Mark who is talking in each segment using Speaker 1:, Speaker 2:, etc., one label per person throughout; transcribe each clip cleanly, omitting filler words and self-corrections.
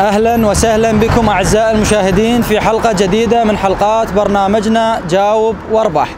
Speaker 1: أهلا وسهلا بكم أعزائي المشاهدين في حلقة جديدة من حلقات برنامجنا جاوب واربح.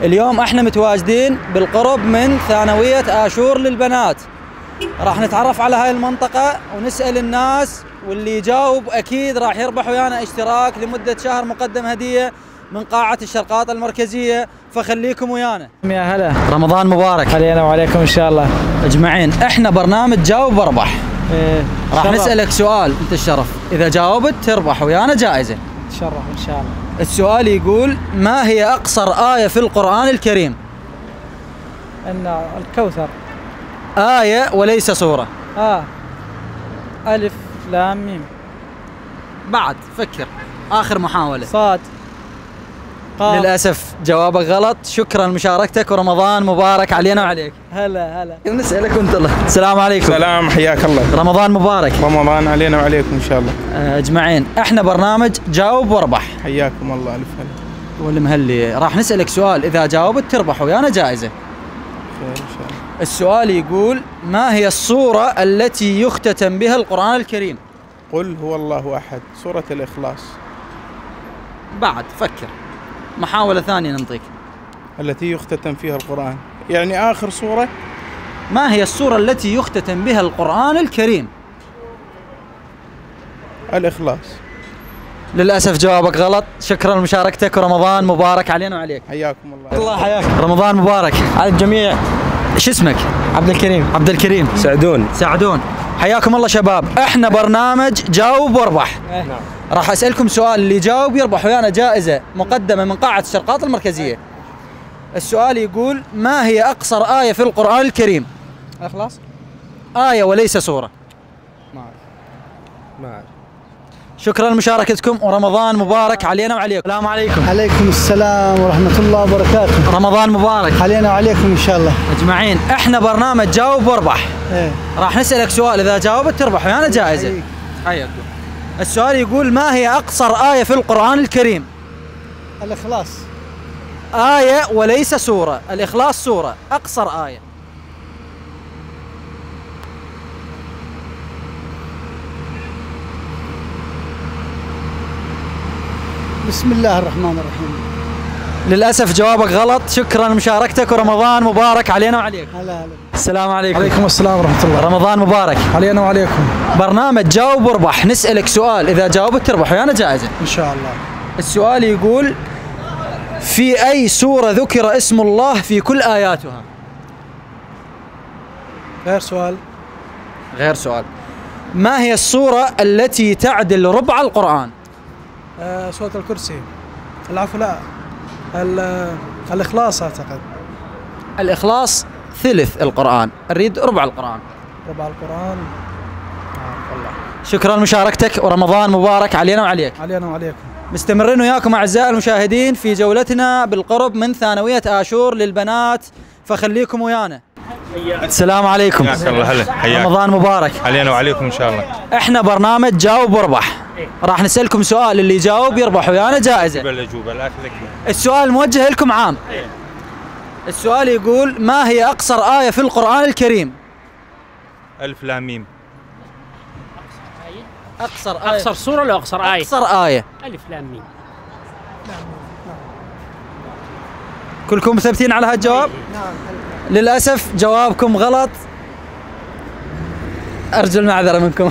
Speaker 1: اليوم احنا متواجدين بالقرب من ثانوية آشور للبنات. راح نتعرف على هاي المنطقة ونسأل الناس، واللي يجاوب أكيد راح يربح ويانا اشتراك لمدة شهر مقدم هدية من قاعة الشرقاط المركزية، فخليكم ويانا. يا هلا، رمضان مبارك علينا وعليكم إن شاء الله أجمعين. احنا برنامج جاوب واربح. راح نسألك سؤال، انت الشرف، اذا جاوبت تربح ويانا جائزة.
Speaker 2: تشرف ان شاء الله.
Speaker 1: السؤال يقول: ما هي اقصر آية في القرآن الكريم؟
Speaker 2: ان الكوثر.
Speaker 1: آية وليس سورة.
Speaker 2: ألف لام ميم.
Speaker 1: بعد فكر، آخر محاولة.
Speaker 2: صاد. قاف.
Speaker 1: للأسف جوابك غلط. شكرا لمشاركتك ورمضان مبارك علينا وعليك.
Speaker 2: هلا هلا.
Speaker 1: نسألك وانت الله. السلام عليكم.
Speaker 3: سلام، حياك الله.
Speaker 1: رمضان مبارك.
Speaker 3: رمضان علينا وعليكم إن شاء الله
Speaker 1: أجمعين. احنا برنامج جاوب واربح.
Speaker 3: حياكم الله، ألف هلا.
Speaker 1: والمهلي. راح نسألك سؤال، إذا جاوبت تربح ويانا جائزة.
Speaker 3: خير إن شاء الله.
Speaker 1: السؤال يقول: ما هي السورة التي يختتم بها القرآن الكريم؟
Speaker 3: قل هو الله أحد، سورة الإخلاص.
Speaker 1: بعد فكر، محاولة ثانية ننطيك.
Speaker 3: التي يختتم فيها القرآن، يعني آخر سورة.
Speaker 1: ما هي السورة التي يختتم بها القرآن الكريم؟
Speaker 3: الإخلاص.
Speaker 1: للأسف جوابك غلط. شكرا لمشاركتك ورمضان مبارك علينا وعليك.
Speaker 3: حياكم الله.
Speaker 1: الله حياك. رمضان مبارك
Speaker 2: على الجميع.
Speaker 1: ايش اسمك؟
Speaker 2: عبد الكريم.
Speaker 1: عبد الكريم. سعدون. حياكم الله شباب. احنا برنامج جاوب واربح.
Speaker 2: نعم.
Speaker 1: راح اسألكم سؤال، اللي يجاوب يربح ويانا جائزة مقدمة من قاعة الشرقاط المركزية. السؤال يقول: ما هي أقصر آية في القرآن الكريم؟
Speaker 2: الإخلاص.
Speaker 1: آية وليس سورة.
Speaker 3: ما أعرف.
Speaker 1: شكرا لمشاركتكم ورمضان مبارك علينا وعليكم. السلام عليكم.
Speaker 4: عليكم السلام ورحمة الله وبركاته.
Speaker 1: رمضان مبارك
Speaker 4: علينا وعليكم إن شاء الله
Speaker 1: أجمعين. احنا برنامج جاوب واربح. راح نسألك سؤال، إذا جاوبت تربح ويانا جائزة. حياكم. السؤال يقول: ما هي أقصر آية في القرآن الكريم؟
Speaker 4: الإخلاص.
Speaker 1: آية وليس سورة. الإخلاص سورة. أقصر آية.
Speaker 4: بسم الله الرحمن الرحيم.
Speaker 1: للأسف جوابك غلط. شكرا لمشاركتك ورمضان مبارك علينا وعليك.
Speaker 4: هلا هلا.
Speaker 1: السلام عليكم.
Speaker 2: عليكم السلام ورحمة الله.
Speaker 1: رمضان مبارك
Speaker 2: علينا وعليكم.
Speaker 1: برنامج جاوب واربح. نسألك سؤال، إذا جاوبت تربح ويانا جائزة
Speaker 4: إن شاء الله.
Speaker 1: السؤال يقول: في أي سورة ذكر اسم الله في كل آياتها؟
Speaker 4: غير سؤال.
Speaker 1: غير سؤال. ما هي السورة التي تعدل ربع القرآن؟
Speaker 4: سورة الكرسي. العفو، لا، الإخلاص أعتقد.
Speaker 1: الإخلاص ثلث القرآن، نريد ربع القرآن.
Speaker 4: ربع القرآن. والله.
Speaker 1: شكرا لمشاركتك ورمضان مبارك علينا وعليك.
Speaker 4: علينا وعليكم.
Speaker 1: مستمرين وياكم أعزائي المشاهدين في جولتنا بالقرب من ثانوية آشور للبنات، فخليكم ويانا. السلام عليكم.
Speaker 5: حياك الله. هلا، حياك.
Speaker 1: رمضان مبارك
Speaker 5: علينا وعليكم ان شاء الله.
Speaker 1: احنا برنامج جاوب واربح. راح نسألكم سؤال، اللي يجاوب يربح ويانا جائزة. السؤال موجه لكم عام. السؤال يقول: ما هي أقصر آية في القرآن الكريم؟
Speaker 5: ألف لام ميم.
Speaker 1: أقصر آية.
Speaker 6: أقصر سورة ولا أقصر آية؟
Speaker 1: أقصر آية.
Speaker 6: ألف لام ميم.
Speaker 1: كلكم مثبتين على هالجواب؟
Speaker 4: نعم.
Speaker 1: للأسف جوابكم غلط. أرجو المعذرة منكم.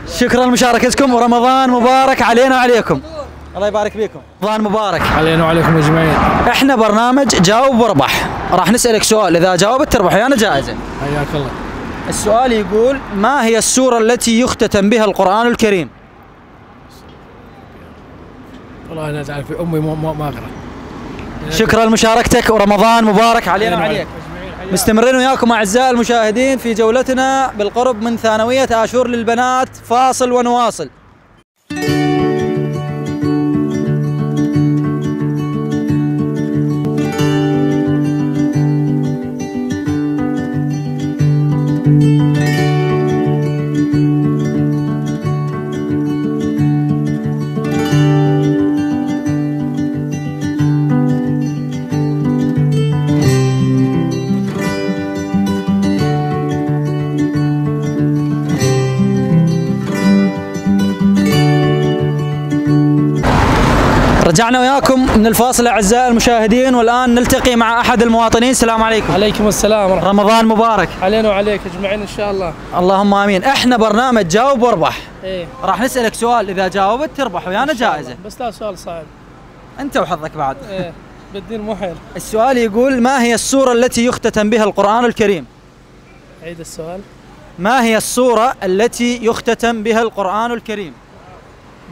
Speaker 1: شكرا لمشاركتكم ورمضان مبارك علينا وعليكم. الله يبارك فيكم. رمضان مبارك
Speaker 2: علينا وعليكم أجمعين.
Speaker 1: احنا برنامج جاوب واربح. راح نسألك سؤال، إذا جاوبت تربح ويانا جائزة.
Speaker 2: حياك الله.
Speaker 1: السؤال يقول: ما هي السورة التي يختتم بها القرآن الكريم؟
Speaker 2: والله أنا تعرف أمي ما أقرأ.
Speaker 1: شكرا لمشاركتك ورمضان مبارك علينا وعليك. مستمرين وياكم أعزائي المشاهدين في جولتنا بالقرب من ثانوية آشور للبنات. فاصل ونواصل. رجعنا وياكم من الفاصل أعزائي المشاهدين، والآن نلتقي مع أحد المواطنين. السلام عليكم.
Speaker 2: عليكم السلام ورحمة
Speaker 1: رمضان مبارك
Speaker 2: علينا وعليك أجمعين إن شاء الله.
Speaker 1: اللهم آمين. احنا برنامج جاوب واربح.
Speaker 2: إيه
Speaker 1: راح نسألك سؤال، إذا جاوبت تربح ويانا جائزة.
Speaker 2: بس لا سؤال صعب.
Speaker 1: أنت وحظك بعد.
Speaker 2: إيه بالدين مو حيل.
Speaker 1: السؤال يقول: ما هي السورة التي يختتم بها القرآن الكريم؟
Speaker 2: عيد السؤال.
Speaker 1: ما هي السورة التي يختتم بها القرآن الكريم؟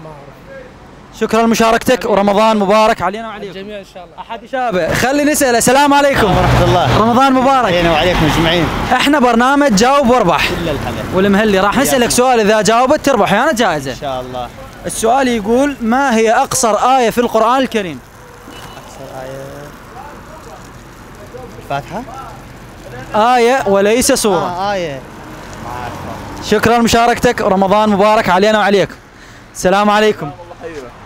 Speaker 2: ما أعرف.
Speaker 1: شكرا لمشاركتك ورمضان مبارك علينا وعليكم.
Speaker 2: الجميع إن شاء الله.
Speaker 1: أحد يشابه، خلي نسأل. السلام عليكم
Speaker 6: ورحمة الله.
Speaker 1: رمضان مبارك.
Speaker 6: علينا وعليكم أجمعين.
Speaker 1: احنا برنامج جاوب واربح
Speaker 6: كل الحلال.
Speaker 1: والمهلي. راح نسألك سؤال، إذا جاوبت تربح ويانا جائزة.
Speaker 6: إن شاء الله.
Speaker 1: السؤال يقول: ما هي أقصر آية في القرآن الكريم؟
Speaker 6: أقصر آية الفاتحة؟
Speaker 1: آية وليس سورة.
Speaker 6: آية.
Speaker 1: شكرا لمشاركتك ورمضان مبارك علينا وعليكم. السلام عليكم.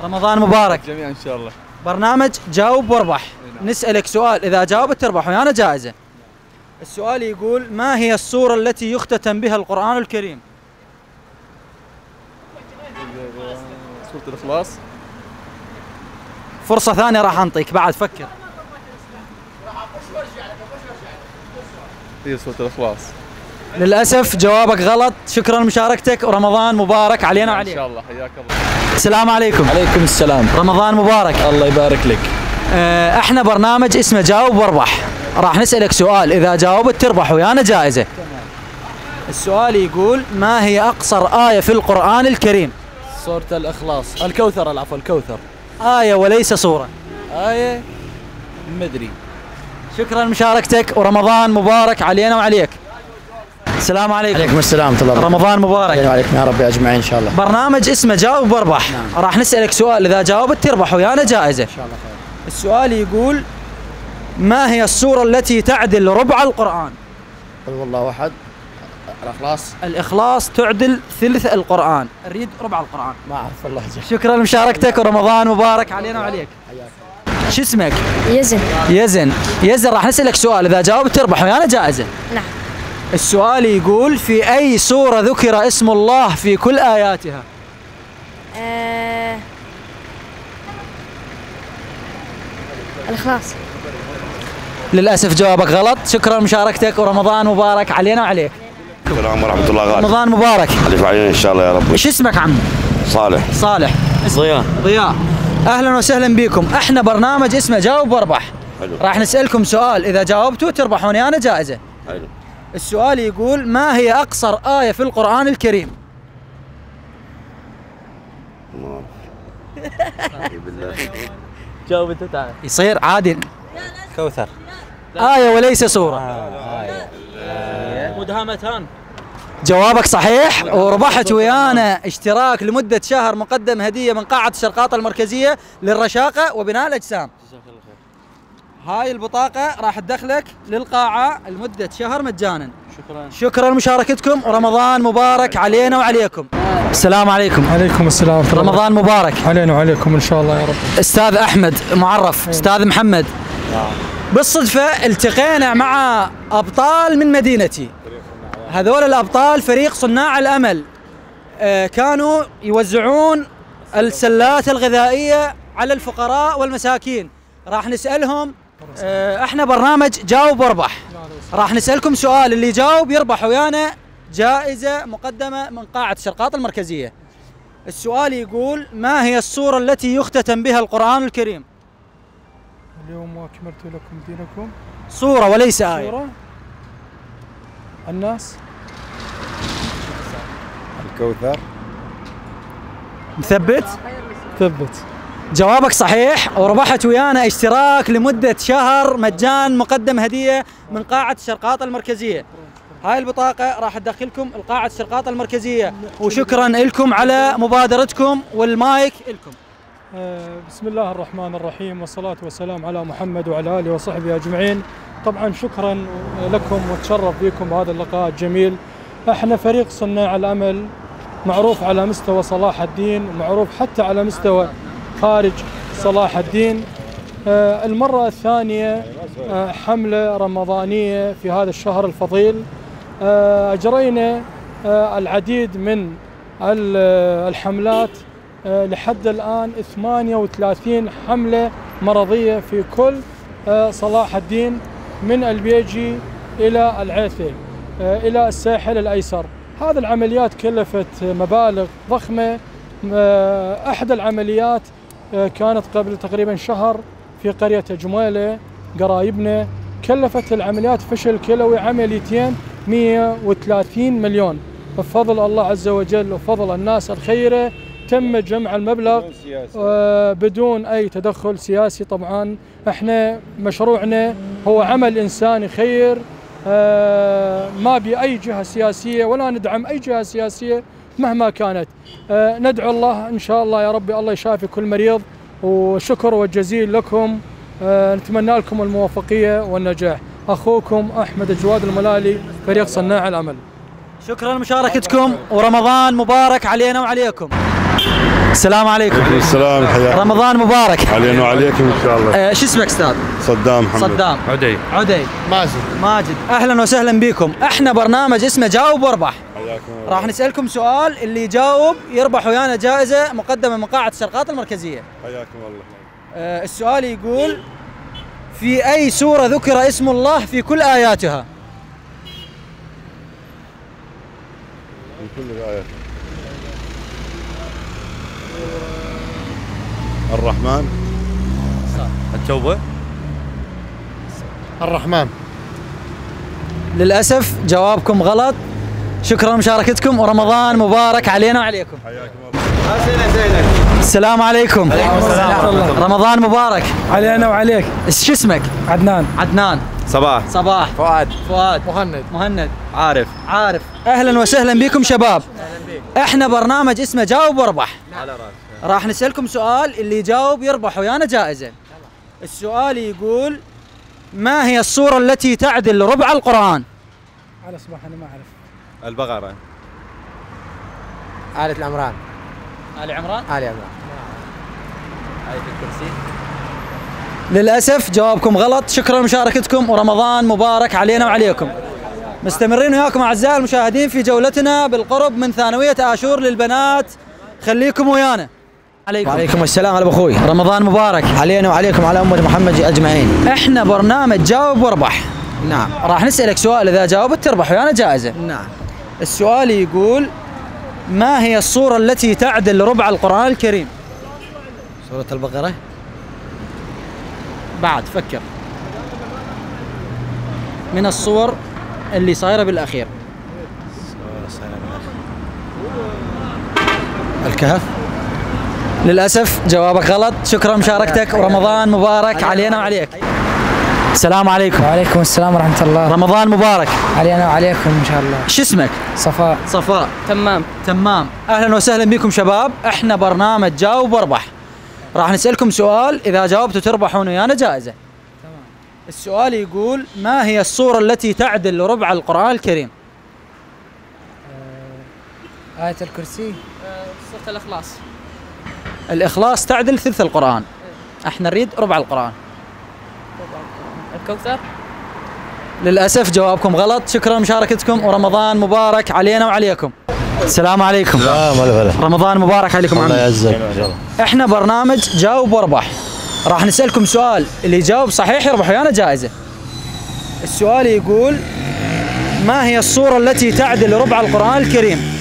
Speaker 1: رمضان مبارك.
Speaker 3: جميعا ان شاء الله.
Speaker 1: برنامج جاوب واربح. نسألك سؤال، إذا جاوبت تربح ويانا جائزة. السؤال يقول: ما هي السورة التي يختتم بها القرآن الكريم؟
Speaker 3: سورة الإخلاص.
Speaker 1: فرصة ثانية راح أنطيك بعد، فكر.
Speaker 3: هي سورة الإخلاص.
Speaker 1: للأسف جوابك غلط. شكرا لمشاركتك ورمضان مبارك علينا
Speaker 3: ان
Speaker 1: وعليك.
Speaker 3: شاء الله، حياك الله.
Speaker 1: السلام عليكم.
Speaker 7: عليكم السلام.
Speaker 1: رمضان مبارك.
Speaker 7: الله يبارك لك.
Speaker 1: احنا برنامج اسمه جاوب واربح. راح نسألك سؤال، إذا جاوبت تربح ويانا جائزة. السؤال يقول: ما هي أقصر آية في القرآن الكريم؟
Speaker 7: سورة الإخلاص، الكوثر، العفو الكوثر.
Speaker 1: آية وليس سورة.
Speaker 7: آية مدري.
Speaker 1: شكرا لمشاركتك ورمضان مبارك علينا وعليك. السلام عليكم.
Speaker 6: عليكم السلام ورحمة الله.
Speaker 1: رمضان مبارك.
Speaker 6: علينا وعليكم يا رب أجمعين إن شاء الله.
Speaker 1: برنامج اسمه جاوب واربح. راح نسألك سؤال، إذا جاوبت تربح ويانا جائزة.
Speaker 6: إن شاء الله خير.
Speaker 1: السؤال يقول: ما هي السورة التي تعدل ربع القرآن؟
Speaker 6: قل هو الله أحد. الإخلاص.
Speaker 1: الإخلاص تعدل ثلث القرآن، نريد ربع القرآن.
Speaker 6: ما أعرف والله.
Speaker 1: شكرا لمشاركتك ورمضان مبارك علينا وعليك. شو اسمك؟
Speaker 8: يزن.
Speaker 1: يزن راح نسألك سؤال، إذا جاوبت تربح ويانا جائزة.
Speaker 8: نعم.
Speaker 1: السؤال يقول: في أي سورة ذكر اسم الله في كل آياتها؟
Speaker 8: الإخلاص.
Speaker 1: للأسف جوابك غلط. شكرا لمشاركتك ورمضان مبارك علينا وعليك.
Speaker 9: السلام ورحمة الله غالب.
Speaker 1: رمضان مبارك.
Speaker 9: عليك وعلينا إن شاء الله يا رب.
Speaker 1: ايش اسمك عم؟
Speaker 9: صالح.
Speaker 1: صالح.
Speaker 9: ضياء.
Speaker 1: أهلا وسهلا بكم. احنا برنامج اسمه جاوب واربح.
Speaker 9: حلو.
Speaker 1: راح نسألكم سؤال، إذا جاوبتوا تربحون ويانا جائزة.
Speaker 9: حلو.
Speaker 1: السؤال يقول: ما هي أقصر آية في القرآن الكريم؟
Speaker 7: جاوب أنت تعال.
Speaker 1: يصير عادي.
Speaker 7: كوثر.
Speaker 1: آية وليس سورة.
Speaker 7: مدهامتان.
Speaker 1: جوابك صحيح، وربحت ويانا اشتراك لمدة شهر مقدم هدية من قاعة الشرقاطة المركزية للرشاقة وبناء الأجسام. هاي البطاقة راح تدخلك للقاعة لمدة شهر مجانا. شكرا لمشاركتكم ورمضان مبارك علينا وعليكم. السلام عليكم.
Speaker 2: عليكم السلام ورحمة الله.
Speaker 1: رمضان مبارك
Speaker 2: علينا وعليكم إن شاء الله يا رب.
Speaker 1: أستاذ أحمد معرف. أستاذ محمد. بالصدفة التقينا مع أبطال من مدينتي. هذول الأبطال فريق صناع الأمل. كانوا يوزعون السلات الغذائية على الفقراء والمساكين. راح نسألهم. احنا برنامج جاوب واربح. راح نسألكم سؤال، اللي يجاوب يربح ويانا جائزة مقدمة من قاعة الشرقاطة المركزية. السؤال يقول: ما هي السورة التي يختتم بها القرآن الكريم؟
Speaker 2: اليوم أكملت لكم دينكم.
Speaker 1: سورة وليس آية.
Speaker 2: سورة الناس.
Speaker 6: الكوثر.
Speaker 1: مثبت؟
Speaker 2: ثبت.
Speaker 1: جوابك صحيح، وربحت ويانا اشتراك لمدة شهر مجان مقدم هدية من قاعة الشرقاطة المركزية. هاي البطاقة راح تدخلكم القاعة الشرقاطة المركزية، وشكرا لكم على مبادرتكم، والمايك لكم.
Speaker 2: بسم الله الرحمن الرحيم، والصلاة والسلام على محمد وعلى آله وصحبه أجمعين. طبعا شكرا لكم وتشرف بكم بهذا اللقاء الجميل. احنا فريق صناع الأمل، معروف على مستوى صلاح الدين، ومعروف حتى على مستوى خارج صلاح الدين. المرة الثانية حملة رمضانية في هذا الشهر الفضيل. أجرينا العديد من الحملات لحد الآن 38 حملة مرضية في كل صلاح الدين، من البيجي إلى العيثي إلى الساحل الأيسر. هذه العمليات كلفت مبالغ ضخمة. أحد العمليات كانت قبل تقريبا شهر في قرية جميلة قرايبنا، كلفت العمليات فشل كلوي عمليتين 130 مليون. بفضل الله عز وجل وفضل الناس الخيرة تم جمع المبلغ بدون أي تدخل سياسي. طبعا احنا مشروعنا هو عمل إنساني خير، ما بأي جهة سياسية ولا ندعم أي جهة سياسية مهما كانت. ندعو الله إن شاء الله يا ربي الله يشافي كل مريض، وشكر وجزيل لكم. نتمنى لكم الموفقية والنجاح. أخوكم أحمد الجواد الملالي، فريق صناع الأمل.
Speaker 1: شكرا لمشاركتكم ورمضان مبارك علينا وعليكم. السلام عليكم.
Speaker 9: السلام، حياك.
Speaker 1: رمضان مبارك
Speaker 9: علينا وعليكم ان شاء الله.
Speaker 1: شو اسمك استاذ؟
Speaker 9: صدام محمد.
Speaker 1: صدام.
Speaker 5: عدي.
Speaker 1: ماجد. اهلا وسهلا بكم. احنا برنامج اسمه جاوب واربح.
Speaker 9: حياكم الله.
Speaker 1: راح نسالكم سؤال، اللي يجاوب يربح ويانا جائزه مقدمه من قاعه الشرقات المركزيه.
Speaker 9: حياكم الله.
Speaker 1: السؤال يقول: في اي سوره ذكر اسم الله في كل اياتها؟
Speaker 9: من كل الآيات. الرحمن.
Speaker 5: التوبة.
Speaker 6: الرحمن.
Speaker 1: للاسف جوابكم غلط. شكرا لمشاركتكم ورمضان مبارك علينا وعليكم.
Speaker 9: حياكم الله.
Speaker 1: السلام عليكم. رمضان مبارك
Speaker 4: علينا وعليك.
Speaker 1: شو اسمك؟
Speaker 4: عدنان.
Speaker 1: عدنان.
Speaker 5: صباح.
Speaker 1: فؤاد. مهند. عارف. اهلا وسهلا بكم شباب. احنا برنامج اسمه جاوب واربح. راح نسألكم سؤال، اللي يجاوب يربح ويانا جائزة. السؤال يقول: ما هي السورة التي تعدل ربع القرآن؟
Speaker 4: على صباح انا ما اعرف.
Speaker 5: البقرة.
Speaker 6: آلة العمران.
Speaker 1: آل عمران.
Speaker 6: آية الكرسي.
Speaker 1: للأسف جوابكم غلط. شكرا لمشاركتكم ورمضان مبارك علينا وعليكم. مستمرين وياكم أعزائي المشاهدين في جولتنا بالقرب من ثانوية آشور للبنات. خليكم ويانا.
Speaker 10: وعليكم السلام. هلا بأخوي.
Speaker 1: رمضان مبارك
Speaker 10: علينا وعليكم على أمة محمد أجمعين.
Speaker 1: احنا برنامج جاوب واربح.
Speaker 10: نعم.
Speaker 1: راح نسألك سؤال، إذا جاوبت تربح ويانا جائزة.
Speaker 10: نعم.
Speaker 1: السؤال يقول: ما هي السورة التي تعدل ربع القرآن الكريم؟
Speaker 10: سورة البقرة.
Speaker 1: بعد فكر، من الصور اللي صايرة بالأخير.
Speaker 10: الكهف.
Speaker 1: للأسف جوابك غلط. شكرا لمشاركتك ورمضان مبارك علينا وعليك. السلام عليكم.
Speaker 4: وعليكم السلام ورحمة الله.
Speaker 1: رمضان مبارك
Speaker 4: علينا وعليكم إن شاء الله.
Speaker 1: شو اسمك؟
Speaker 4: صفاء.
Speaker 1: تمام. أهلا وسهلا بكم شباب. احنا برنامج جاوب واربح. راح نسألكم سؤال، إذا جاوبتوا تربحون ويانا جائزة.
Speaker 4: تمام.
Speaker 1: السؤال يقول: ما هي السورة التي تعدل ربع القرآن الكريم؟
Speaker 4: آية الكرسي.
Speaker 11: سورة الإخلاص.
Speaker 1: الإخلاص تعدل ثلث القرآن. احنا نريد ربع القرآن.
Speaker 11: الكوثر.
Speaker 1: للأسف جوابكم غلط. شكرا لمشاركتكم ورمضان مبارك علينا وعليكم. السلام عليكم. رمضان مبارك عليكم.
Speaker 10: الله يعزك.
Speaker 1: احنا برنامج جاوب واربح. راح نسألكم سؤال، اللي يجاوب صحيح يربح ويانا جائزة. السؤال يقول: ما هي السورة التي تعدل ربع القرآن الكريم؟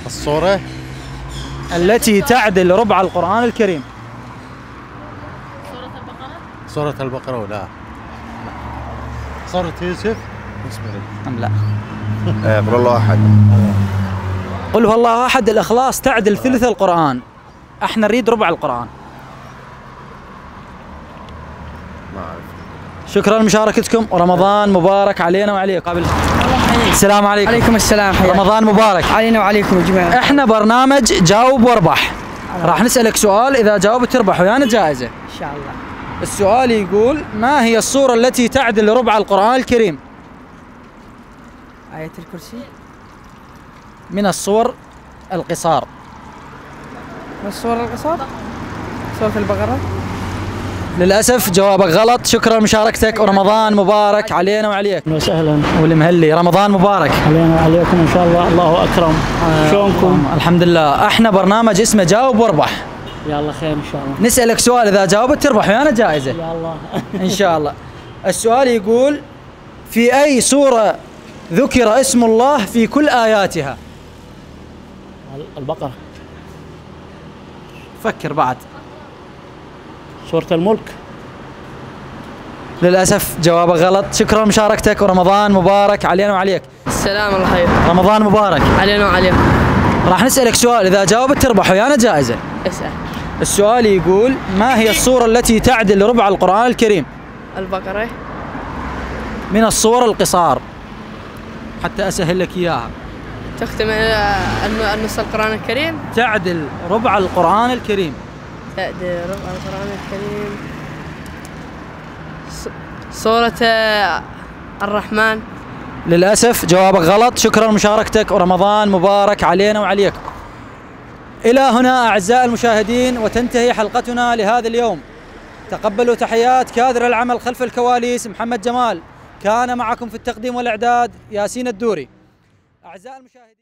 Speaker 6: الصورة
Speaker 1: التي تعدل ربع القرآن الكريم.
Speaker 6: سورة البقرة ولا سورة يوسف
Speaker 1: أم لا؟
Speaker 9: قل الله احد.
Speaker 1: قل هو الله احد. الإخلاص تعدل ثلث القرآن. احنا نريد ربع القرآن.
Speaker 9: ما اعرف.
Speaker 1: شكرا لمشاركتكم ورمضان مبارك علينا وعليكم. السلام عليكم.
Speaker 11: عليكم السلام.
Speaker 1: رمضان مبارك
Speaker 11: علينا وعليكم يا جماعة.
Speaker 1: احنا برنامج جاوب واربح. راح نسألك سؤال، إذا جاوبت تربح ويانا جائزة
Speaker 11: إن شاء الله.
Speaker 1: السؤال يقول: ما هي السورة التي تعدل ربع القرآن الكريم؟
Speaker 11: آية الكرسي.
Speaker 1: من الصور القصار.
Speaker 11: والسورة القصار. سورة البقرة.
Speaker 1: للأسف جوابك غلط. شكرا لمشاركتك ورمضان مبارك علينا وعليك.
Speaker 12: وسهلا.
Speaker 1: والمهلي رمضان مبارك
Speaker 12: علينا وعليكم إن شاء الله. الله أكرم. شلونكم؟
Speaker 1: الحمد لله. احنا برنامج اسمه جاوب واربح.
Speaker 12: يا الله خير إن شاء الله.
Speaker 1: نسألك سؤال إذا جاوبت تربح ويانا جائزة.
Speaker 12: يا الله.
Speaker 1: إن شاء الله. السؤال يقول: في أي سورة ذكر اسم الله في كل آياتها؟
Speaker 12: البقرة.
Speaker 1: فكر بعد.
Speaker 12: سورة الملك.
Speaker 1: للأسف جوابك غلط. شكرا لمشاركتك ورمضان مبارك علينا وعليك.
Speaker 11: السلام الله خير.
Speaker 1: رمضان مبارك
Speaker 11: علينا وعليكم.
Speaker 1: راح نسألك سؤال إذا جاوبت تربح ويانا جائزة.
Speaker 11: اسأل.
Speaker 1: السؤال يقول: ما هي السورة التي تعدل ربع القرآن الكريم؟
Speaker 11: البقرة.
Speaker 1: من الصور القصار حتى أسهل لك إياها.
Speaker 11: تختم النص القرآن الكريم.
Speaker 1: تعدل ربع القرآن الكريم.
Speaker 11: تعدل ربع القرآن الكريم. سورة الرحمن.
Speaker 1: للأسف جوابك غلط. شكرا لمشاركتك ورمضان مبارك علينا وعليك. إلى هنا أعزائي المشاهدين وتنتهي حلقتنا لهذا اليوم. تقبلوا تحيات كادر العمل خلف الكواليس محمد جمال. كان معكم في التقديم والإعداد ياسين الدوري. أعزائي المشاهدين.